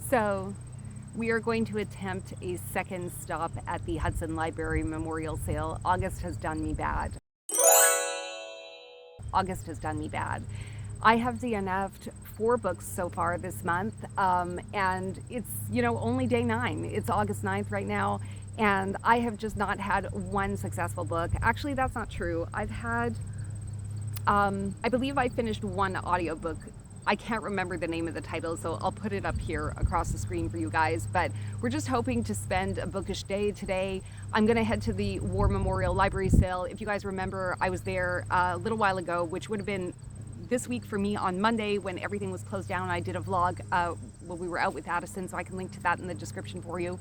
So we are going to attempt a second stop at the Hudson Library Memorial Sale. August has done me bad. I have DNF'd 4 books so far this month, and it's, only day 9. It's August 9th right now, and I have just not had one successful book. Actually, that's not true. I've had, I believe I finished one audiobook. I can't remember the name of the title, so I'll put it up here across the screen for you guys. But we're just hoping to spend a bookish day today. I'm gonna head to the War Memorial Library Sale. If you guys remember, I was there a little while ago, which would have been this week for me on Monday when everything was closed down. I did a vlog when we were out with Addison, so I can link to that in the description for you.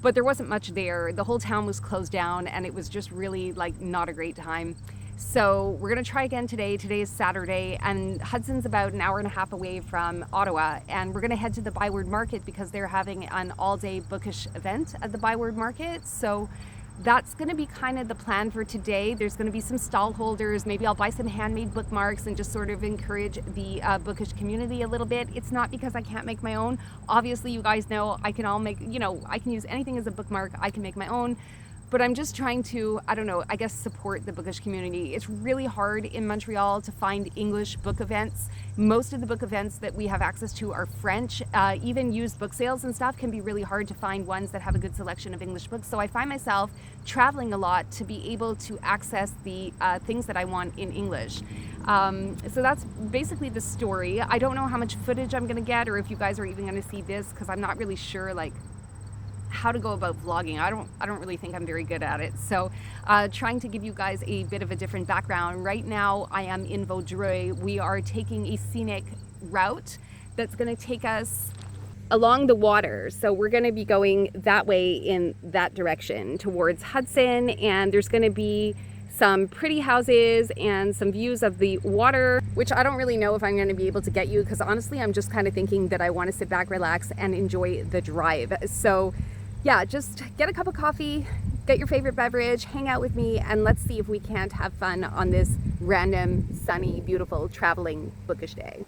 But there wasn't much there. The whole town was closed down, and it was just really not a great time. So we're gonna try again today. Today is Saturday, and Hudson's about an hour and a half away from Ottawa, and we're gonna head to the Byward Market because they're having an all-day bookish event at the Byward Market. So that's gonna be kind of the plan for today. There's gonna be some stall holders. Maybe I'll buy some handmade bookmarks and just sort of encourage the bookish community a little bit. It's not because I can't make my own. Obviously, you guys know I can all make, I can use anything as a bookmark. I can make my own. But I'm just trying to, I guess support the bookish community. It's really hard in Montreal to find English book events. Most of the book events that we have access to are French. Even used book sales and stuff can be really hard to find ones that have a good selection of English books. So I find myself traveling a lot to be able to access the things that I want in English. So that's basically the story. I don't know how much footage I'm gonna get or if you guys are even gonna see this because I'm not really sure how to go about vlogging. I don't really think I'm very good at it. So trying to give you guys a bit of a different background. Right now I am in Vaudreuil. We are taking a scenic route that's going to take us along the water. So we're going to be going that way in that direction towards Hudson, and there's going to be some pretty houses and some views of the water, which I don't really know if I'm going to be able to get you because honestly I'm just kind of thinking that I want to sit back, relax, and enjoy the drive. So yeah, just get a cup of coffee, get your favorite beverage, hang out with me, and let's see if we can't have fun on this random, sunny, beautiful, traveling bookish day.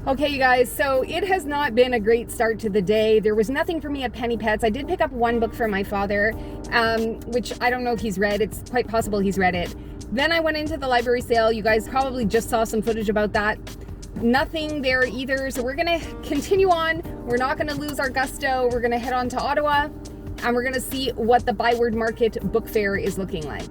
Okay, you guys, so it has not been a great start to the day. There was nothing for me at Penny Pets. I did pick up one book for my father, which I don't know if he's read. It's quite possible he's read it. Then I went into the library sale. You guys probably just saw some footage about that. Nothing there either, so we're gonna continue on. We're not gonna lose our gusto. We're gonna head on to Ottawa, and we're gonna see what the Byward Market book fair is looking like.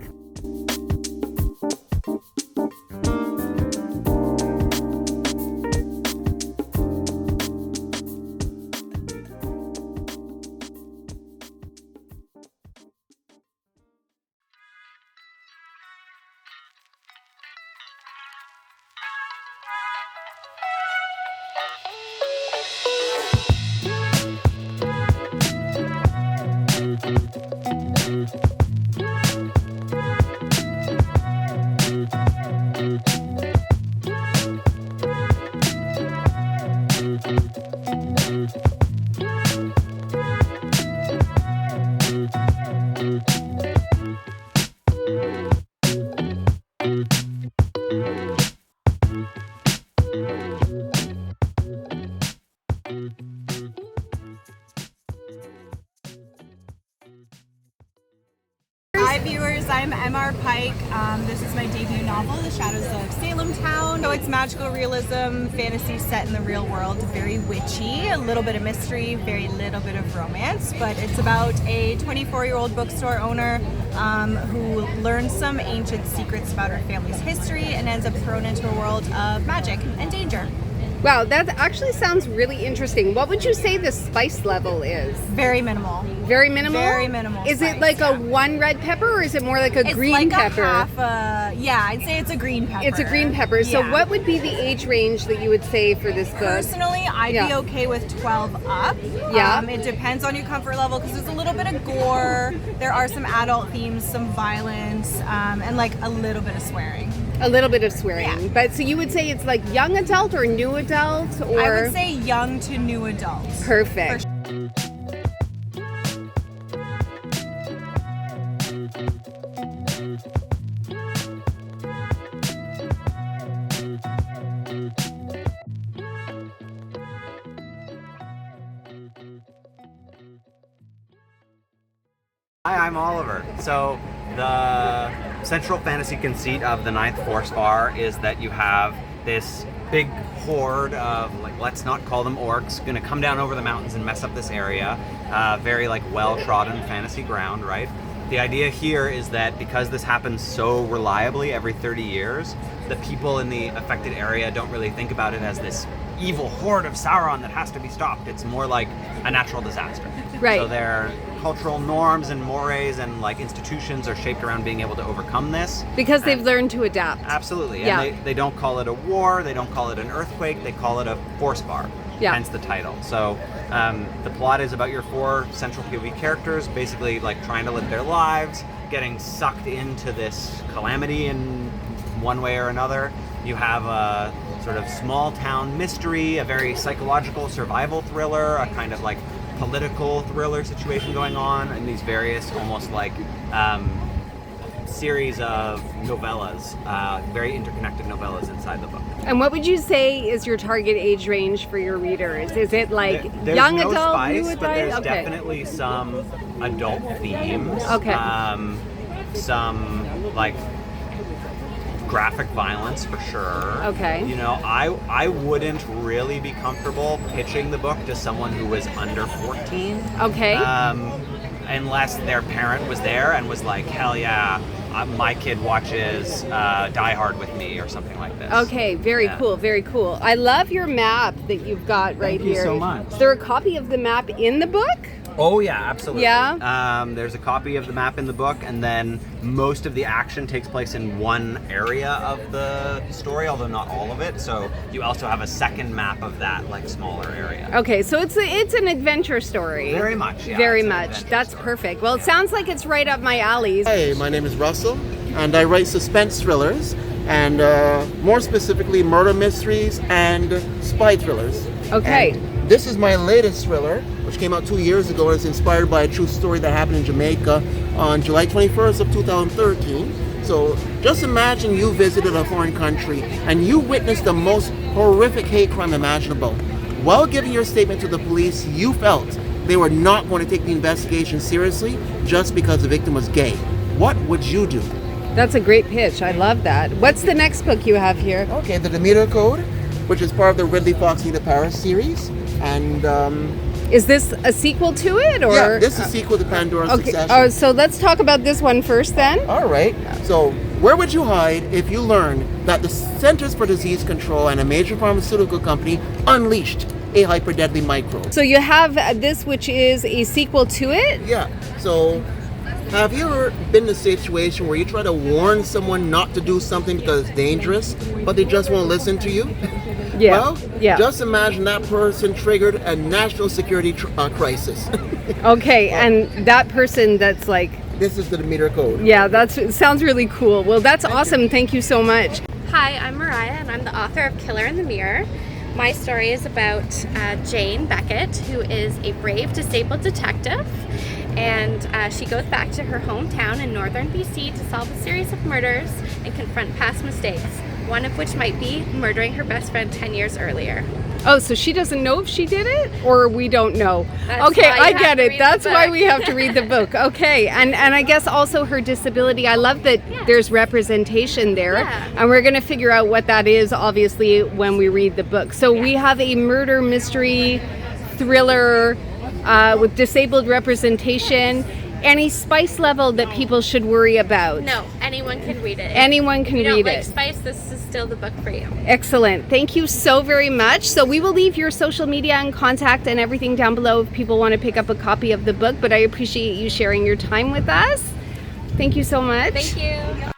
of Salem town. So it's magical realism, fantasy set in the real world, very witchy, a little bit of mystery, very little bit of romance, but it's about a 24-year-old bookstore owner who learns some ancient secrets about her family's history and ends up thrown into a world of magic and danger. Wow, that actually sounds really interesting. What would you say the spice level is? Very minimal. Very minimal? Very minimal. Is spice, it like yeah. a one red pepper, or is it more like a green like pepper? Yeah, I'd say it's a green pepper. It's a green pepper. So Yeah. what would be the age range that you would say for this book? Personally, I'd be okay with 12 up. Yeah. It depends on your comfort level because there's a little bit of gore. There are some adult themes, some violence, and like a little bit of swearing. A little bit of swearing. Yeah. But so you would say it's like young adult or new adult? Or I would say young to new adults. Perfect. Hi, I'm Oliver. So the central fantasy conceit of the Ninth Forsvar is that you have this big horde of, like, let's not call them orcs, gonna come down over the mountains and mess up this area. Very like well-trodden fantasy ground, right? The idea here is that because this happens so reliably every 30 years, the people in the affected area don't really think about it as this evil horde of Sauron that has to be stopped. It's more like a natural disaster. Right. So their cultural norms and mores and like institutions are shaped around being able to overcome this. Because they've learned to adapt. Absolutely. Yeah. And they don't call it a war, they don't call it an earthquake, they call it a Forsvar. Yeah. Hence the title. So the plot is about your four central POV characters basically like trying to live their lives, getting sucked into this calamity in one way or another. You have a sort of small town mystery, a very psychological survival thriller, a kind of like political thriller situation going on, and these various almost like series of novellas, very interconnected novellas inside the book. And what would you say is your target age range for your readers? Is it like There's young no adult, spice, new adult? but there's Okay. definitely some adult themes. Okay. Some like graphic violence for sure. Okay. You know, I wouldn't really be comfortable pitching the book to someone who was under 14. Okay. Unless their parent was there and was like, hell yeah, my kid watches Die Hard with me or something like this. Okay, very cool, very cool. I love your map that you've got right Thank you here. so much. Is there a copy of the map in the book? Oh yeah, absolutely. Yeah? There's a copy of the map in the book, and then most of the action takes place in one area of the story, although not all of it. So you also have a second map of that, like, smaller area. Okay, so it's an adventure story. Very much, yeah. Very it's an much. adventure That's story. perfect. Well, it sounds like it's right up my alley. Hi, my name is Russell, and I write suspense thrillers, and more specifically murder mysteries and spy thrillers. Okay. And this is my latest thriller, which came out 2 years ago, and it's inspired by a true story that happened in Jamaica on July 21st of 2013. So just imagine you visited a foreign country and you witnessed the most horrific hate crime imaginable. While giving your statement to the police, you felt they were not going to take the investigation seriously just because the victim was gay. What would you do? That's a great pitch. I love that. What's the next book you have here? Okay, the Demeter Code, which is part of the Ridley Fox Need to Paris series. And Is this a sequel to it, or? yeah, this is a sequel to Pandora's Okay. Succession. Oh, so let's talk about this one first, then. All right. So, where would you hide if you learned that the Centers for Disease Control and a major pharmaceutical company unleashed a hyper-deadly microbe? So you have this, which is a sequel to it. Yeah. So, have you ever been in a situation where you try to warn someone not to do something because it's dangerous, but they just won't listen to you? Yeah. Well, yeah. just imagine that person triggered a national security crisis. Okay, and that person that's like, This is the Demeter Code. yeah, it sounds really cool. Well, that's awesome. Thank you so much. Hi, I'm Mariah, and I'm the author of Killer in the Mirror. My story is about Jane Beckett, who is a brave disabled detective, and she goes back to her hometown in northern BC to solve a series of murders and confront past mistakes. one of which might be murdering her best friend 10 years earlier. Oh, so she doesn't know if she did it, or we don't know. That's Okay, why I you have get to it. read That's the why book. we have to read the book. Okay, and I guess also her disability. I love that there's representation there, Yeah. and we're going to figure out what that is, obviously, when we read the book. So we have a murder mystery thriller with disabled representation. Any spice level that people should worry about? No, anyone can read it. Anyone can if you read don't like it. spice, this is still the book for you. Excellent. Thank you so very much. So we will leave your social media and contact and everything down below if people want to pick up a copy of the book, but I appreciate you sharing your time with us. Thank you so much. Thank you.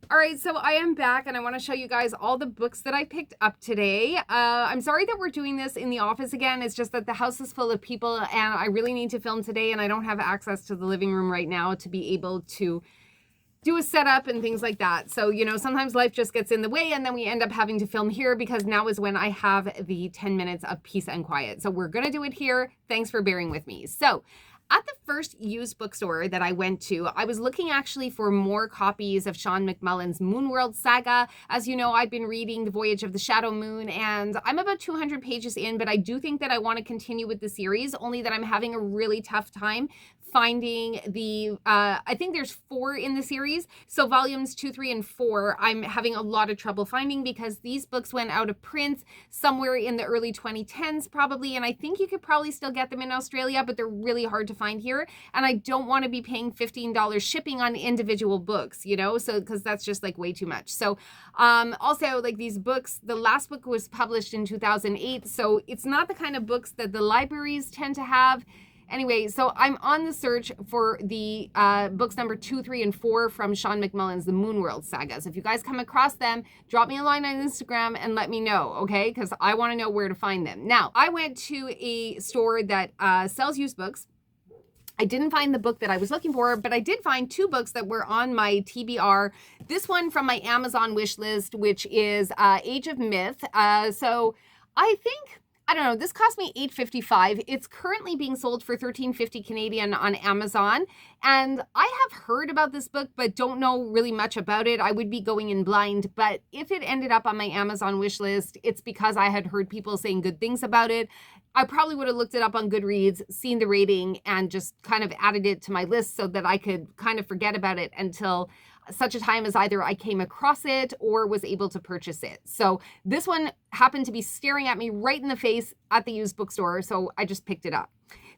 All right, so I am back and I want to show you guys all the books that I picked up today. I'm sorry that we're doing this in the office again. It's just that the house is full of people and I really need to film today and I don't have access to the living room right now to be able to do a setup and things like that. So, you know, sometimes life just gets in the way and then we end up having to film here because now is when I have the 10 minutes of peace and quiet. So we're going to do it here. Thanks for bearing with me. So at the first used bookstore that I went to, I was looking actually for more copies of Sean McMullen's Moonworld saga. As you know, I've been reading The Voyage of the Shadow Moon and I'm about 200 pages in, but I do think that I want to continue with the series, only that I'm having a really tough time finding the, I think there's 4 in the series. So volumes 2, 3, and 4, I'm having a lot of trouble finding because these books went out of print somewhere in the early 2010s probably. And I think you could probably still get them in Australia, but they're really hard to find here. And I don't want to be paying $15 shipping on individual books, you know, so because that's just like way too much. So also like these books, the last book was published in 2008. So it's not the kind of books that the libraries tend to have. Anyway, so I'm on the search for the books number 2, 3, and 4 from Sean McMullen's The Moonworld saga. So if you guys come across them, drop me a line on Instagram and let me know, okay? Because I want to know where to find them. Now, I went to a store that sells used books. I didn't find the book that I was looking for, but I did find 2 books that were on my TBR. This one from my Amazon wish list, which is Age of Myth. So I think, I don't know, this cost me $8.55. It's currently being sold for $13.50 Canadian on Amazon. And I have heard about this book, but don't know really much about it. I would be going in blind, but if it ended up on my Amazon wish list, it's because I had heard people saying good things about it. I probably would have looked it up on Goodreads, seen the rating, and just kind of added it to my list so that I could kind of forget about it until such a time as either I came across it or was able to purchase it. So this one happened to be staring at me right in the face at the used bookstore, so I just picked it up.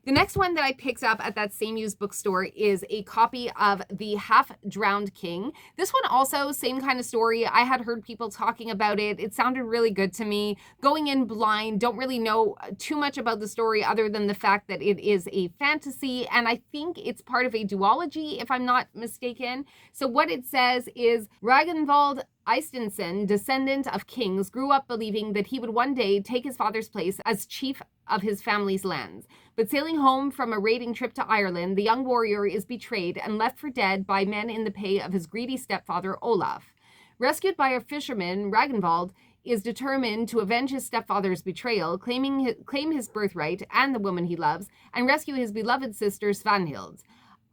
The next one that I picked up at that same used bookstore is a copy of The Half-Drowned King. This one also, same kind of story. I had heard people talking about it. It sounded really good to me. Going in blind, don't really know too much about the story other than the fact that it is a fantasy, and I think it's part of a duology, if I'm not mistaken. So what it says is, Ragnvald Eystenson, descendant of kings, grew up believing that he would one day take his father's place as chief of his family's lands. But sailing home from a raiding trip to Ireland, the young warrior is betrayed and left for dead by men in the pay of his greedy stepfather Olaf. Rescued by a fisherman, Ragnvald is determined to avenge his stepfather's betrayal, claim his birthright and the woman he loves, and rescue his beloved sister Svanhild.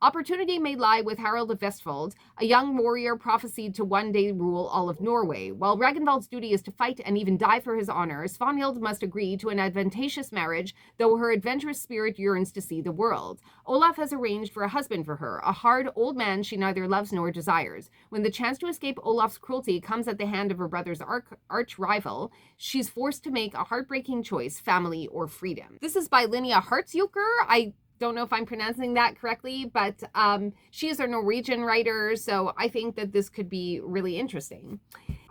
Opportunity may lie with Harold of Vestfold, a young warrior prophesied to one day rule all of Norway. While Ragnvald's duty is to fight and even die for his honor, Svanhild must agree to an advantageous marriage, though her adventurous spirit yearns to see the world. Olaf has arranged for a husband for her, a hard old man she neither loves nor desires. When the chance to escape Olaf's cruelty comes at the hand of her brother's arch rival, she's forced to make a heartbreaking choice, family or freedom. This is by Linnea Hartzucker. I don't know if I'm pronouncing that correctly, but she is a Norwegian writer, so I think that this could be really interesting.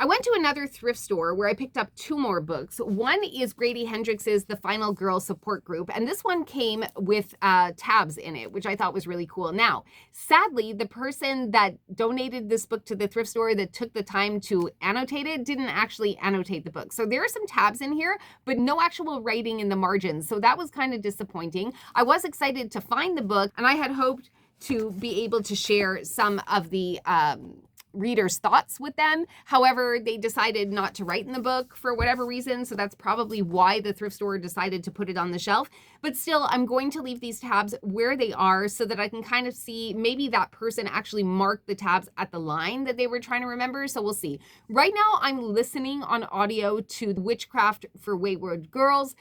I went to another thrift store where I picked up 2 more books. One is Grady Hendrix's The Final Girl Support Group, and this one came with tabs in it, which I thought was really cool. Now, sadly, the person that donated this book to the thrift store that took the time to annotate it didn't actually annotate the book. So there are some tabs in here, but no actual writing in the margins. So that was kind of disappointing. I was excited to find the book, and I had hoped to be able to share some of the readers' thoughts with them. However, they decided not to write in the book for whatever reason, so that's probably why the thrift store decided to put it on the shelf. But still, I'm going to leave these tabs where they are so that I can kind of see maybe that person actually marked the tabs at the line that they were trying to remember, so we'll see. Right now, I'm listening on audio to Witchcraft for Wayward Girls.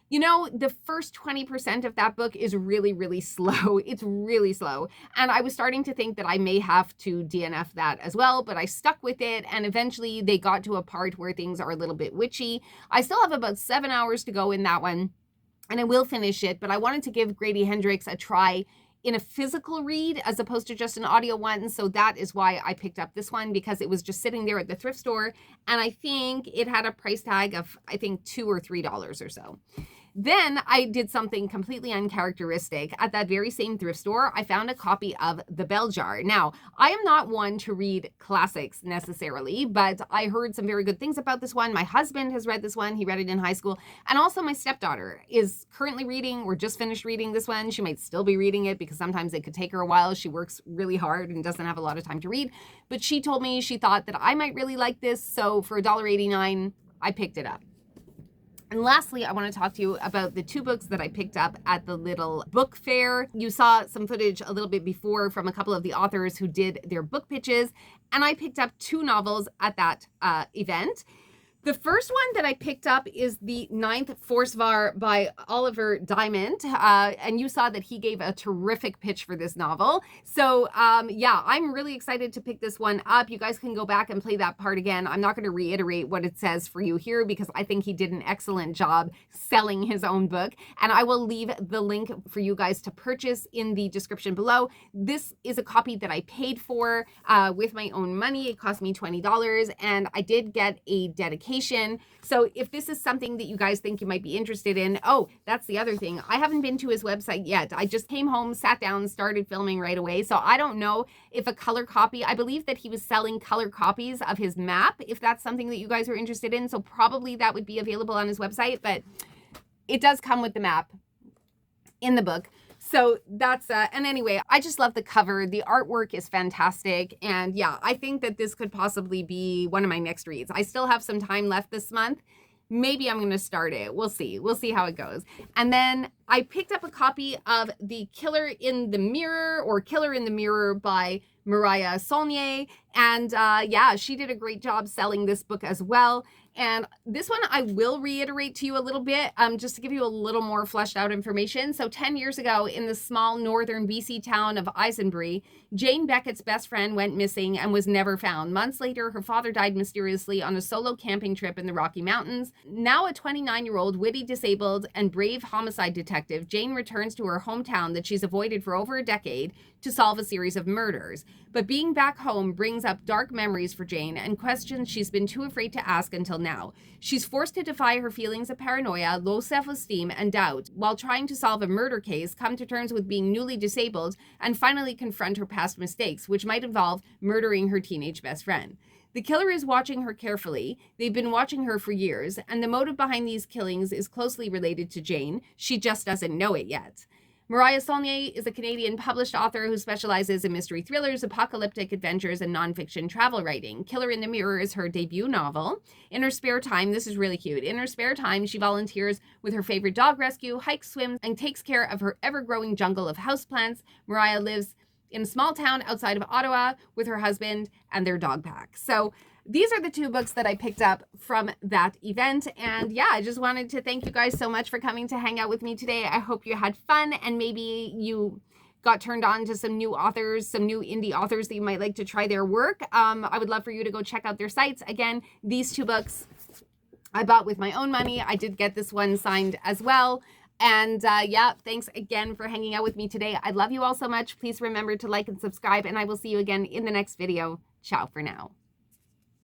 You know, the first 20% of that book is really, really slow. It's really slow. And I was starting to think that I may have to DNF that as well, but I stuck with it. And eventually they got to a part where things are a little bit witchy. I still have about 7 hours to go in that one, and I will finish it. But I wanted to give Grady Hendrix a try in a physical read as opposed to just an audio one. So that is why I picked up this one, because it was just sitting there at the thrift store. And I think it had a price tag of, I think, $2 or $3 or so. Then I did something completely uncharacteristic. At that very same thrift store, I found a copy of The Bell Jar. Now, I am not one to read classics necessarily, but I heard some very good things about this one. My husband has read this one. He read it in high school. And also my stepdaughter is currently reading or just finished reading this one. She might still be reading it because sometimes it could take her a while. She works really hard and doesn't have a lot of time to read. But she told me she thought that I might really like this. So for $1.89, I picked it up. And lastly, I want to talk to you about the 2 books that I picked up at the little book fair. You saw some footage a little bit before from a couple of the authors who did their book pitches, and I picked up 2 novels at that event. The first one that I picked up is the Ninth Forsvar by Oliver Diamond. And you saw that he gave a terrific pitch for this novel. So yeah, I'm really excited to pick this one up. You guys can go back and play that part again. I'm not going to reiterate what it says for you here because I think he did an excellent job selling his own book. And I will leave the link for you guys to purchase in the description below. This is a copy that I paid for with my own money. It cost me $20 and I did get a dedication. So if this is something that you guys think you might be interested in, oh, that's the other thing. I haven't been to his website yet. I just came home, sat down, started filming right away. So I don't know if a color copy, I believe that he was selling color copies of his map, if that's something that you guys are interested in. So probably that would be available on his website, but it does come with the map in the book. So that's, and anyway, I just love the cover. The artwork is fantastic. And yeah, I think that this could possibly be one of my next reads. I still have some time left this month. Maybe I'm going to start it. We'll see. We'll see how it goes. And then I picked up a copy of The Killer in the Mirror or Killer in the Mirror by Mariah Saulnier. And yeah, she did a great job selling this book as well. And this one I will reiterate to you a little bit, just to give you a little more fleshed out information. So 10 years ago in the small northern BC town of Eisenbury, Jane Beckett's best friend went missing and was never found. Months later, her father died mysteriously on a solo camping trip in the Rocky Mountains. Now a 29-year-old, witty, disabled, and brave homicide detective, Jane returns to her hometown that she's avoided for over a decade to solve a series of murders. But being back home brings up dark memories for Jane and questions she's been too afraid to ask until now. She's forced to defy her feelings of paranoia, low self-esteem, and doubt, while trying to solve a murder case, come to terms with being newly disabled, and finally confront her past mistakes, which might involve murdering her teenage best friend. The killer is watching her carefully. They've been watching her for years, and the motive behind these killings is closely related to Jane. She just doesn't know it yet. Mariah Saulnier is a Canadian published author who specializes in mystery thrillers, apocalyptic adventures, and nonfiction travel writing. Killer in the Mirror is her debut novel. In her spare time, this is really cute. In her spare time, she volunteers with her favorite dog rescue, hikes, swims, and takes care of her ever-growing jungle of houseplants. Mariah lives in a small town outside of Ottawa with her husband and their dog pack. So these are the 2 books that I picked up from that event. And yeah, I just wanted to thank you guys so much for coming to hang out with me today. I hope you had fun and maybe you got turned on to some new authors, some new indie authors that you might like to try their work. I would love for you to go check out their sites. Again, these 2 books I bought with my own money. I did get this one signed as well. And yeah, thanks again for hanging out with me today. I love you all so much. Please remember to like and subscribe, and I will see you again in the next video. Ciao for now.